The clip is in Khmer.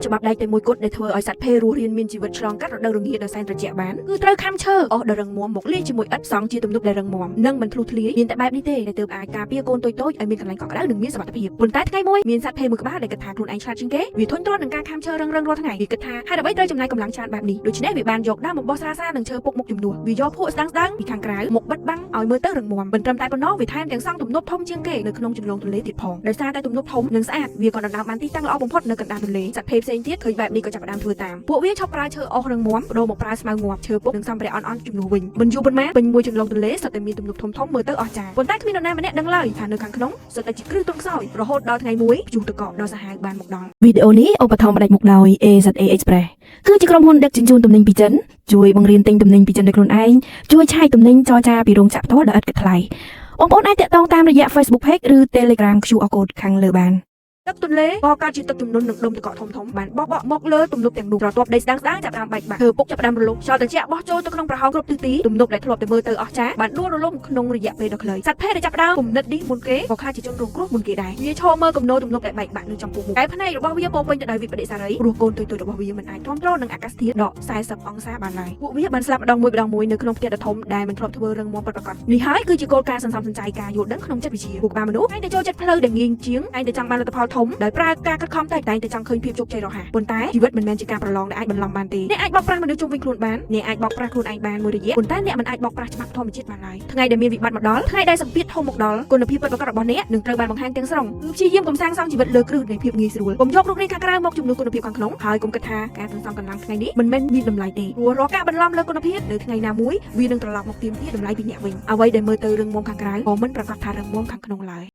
ច្បាប់ដៃតែមួយគត់ដែលធ្វើឲ្យសត្វភេរស់រៀនមានជីវិតឆ្លងកាត់រដូវរងាដោយសែនត្រជាក់បានគឺត្រូវខំឈើអស់ដល់រឹងមាំមកលាយជាមួយឥដ្ឋសង់ជាទំនប់ដែលរឹងមាំនិងមិនធ្លុះធ្លាយមានតែបែបនេះទេដែលទើបអាចការពារកូនតូចៗឲ្យមានកន្លែងកក់ក្ដៅនិងមានសុវត្ថិភាពប៉ុន្តែថ្ងៃមួយមានសត្វភេរមួយក្បាលដែលគិតថាខ្លួនឯងឆ្លាតជាងគេវាធន់ទ្រាំនឹងការខំឈើរឹងរាល់ថ្ងៃវាគិតថាហេតុអ្វីត្រូវចំណាយកម្លាំងច្រើនបែបនេះដូច្នេះវាបានយកដើមមកបោះស្រាៗនឹងឈើពុកមុខជំនួសវាយកភក់ស្ដាងៗពីខាងក្រៅមកបិទបាំងឲ្យមើលទៅរឹងមាំមិនត្រឹមតែប៉ុណ្ណោះវាថែមទាំងសង់ទំនប់ធំជាងគេនៅក្នុងជន្លងទន្លេទៀតផងដោយសារតែទំនប់ធំនិងស្អាតវាក៏ដណ្ដើមបានទីតាំងល្អបំផុតនៅកណ្ដាលទន្លេសត្វភេរផ្សេងទៀតឃើញបែបនេះក៏ចាប់ផ្ដើមធ្វើតាមពួកវាឈប់ប្រើឈើអស់រឹងមាំបដូរមកប្រើស្មៅងាប់ឈើពុកនិងសម្ភារៈអន់ៗជំនួសវិញមិនយូរប៉ុន្មានពេញមួយជន្លងទន្លេសុទ្ធតែមានទំនប់ធំៗមើលទៅអស្ចារ្យប៉ុន្តែគ្មាននរណាម្នាក់ដឹងឡើយថានៅខាងក្នុងសុទ្ធតែជាគ្រឹះទន់ខ្សោយរហូតដល់ថ្ងៃមួយព្យុះទឹកកកដ៏សាហាវបានមកដល់វីដេអូនេះឧបត្ថម្ភផ្ដាច់មុខដោយ AZA Express គឺជាក្រុមហ៊ុនដឹកជញ្ជូនទំនិញពីចិនជួយបង្រៀនទិញទំនិញពីចិនដោយខ្លួនឯងជួយឆែកទំនិញចរចាពីរោងចក្រផ្ទាល់ដោយឥតគិតថ្លៃបងប្អូនអាចតាក់ទងតាមរយៈ Facebook Page ឬ Telegram QR Code ខាងលើបានទឹកទន្លេក៏កើតជាទឹកជំនន់នឹងដុំទឹកកកធំៗបានបោះបក់មកលើទំនប់ទាំងនោះប្រទាប់ដីស្ដាងៗចាប់ផ្ដើមបែកបាក់ធ្វើពុកចាប់ផ្ដើមរលំខ្យល់ត្រជាក់បោះចូលទៅក្នុងប្រហោងគ្រប់ទិសទីទំនប់ដែលធ្លាប់តែមើលទៅអស្ចារ្យបានដួលរលំក្នុងរយៈពេលដ៏ខ្លីសត្វភេរដែលចាប់ផ្ដើមគំនិតនេះមុនគេក៏ខ្លាចជាជនរងគ្រោះមុនគេដែរវាឈរមើលគំនោទំនប់ដែលបែកបាក់នៅចំពោះមុខតែភ្នែករបស់វាពោពេញទៅដោយវិបដិសារីព្រោះកូនតូចៗរបស់វាមិនអាចទ្រាំទ្រនឹងអាកាសធាតុដក40អង្សាបានឡើយពួកវាបានស្លាប់ម្ដងមួយនៅក្នុងផ្ទះដ៏ធំដែលមិនធ្លាប់ធ្វើរឹងមាំពិតប្រាកដនេះហើយគឺជាគោលការណ៍សន្សំសំចៃការយល់ដឹងក្នុងចិត្តវិទ្យាពួកបានមនុស្សឯងតែចូលចិត្តផ្លូវដែលងាយជាងឯងតែចង់បានលទ្ធផលធំដោយប្រើការខិតខំតែងតែចង់ឃើញភាពជោគជ័យរហ័សប៉ុន្តែជីវិតមិនមែនជាការប្រឡងដែលអាចបន្លំបានទេអ្នកអាចបោកប្រាស់មនុស្សជុំវិញខ្លួនបានអ្នកអាចបោកប្រាស់ខ្លួនឯងបានមួយរយៈប៉ុន្តែអ្នកមិនអាចបោកប្រាស់ច្បាប់ធម្មជាតិបានឡើយថ្ងៃដែលមានវិបត្តិមកដល់ថ្ងៃដែលសម្ពាធធំមកដល់គុណភាពពិតប្រាកដរបស់អ្នកនឹងត្រូវបានបង្ហាញទាំងស្រុងគឺព្យាយាមកសាងសង់ជីវិតលើគ្រឹះនៃភាពងាយស្រួលកុំយករូបរាងខាងក្រៅមកជំនួសគុណភាពខាងក្នុងហើយកុំគិតថាការសន្សំកម្លាំងថ្ងៃនេះមិនមែនមានតម្លៃទេព្រោះរាល់ការបន្លំលើគុណភាពនៅថ្ងៃណាមួយវានឹងត្រឡប់មកទាមទារតម្លៃពីអ្នកវិញអ្វីដែលមើលទៅរឹងមាំខាងក្រៅក៏មិនប្រកាសថារឹងមាំខាងក្នុងឡើយ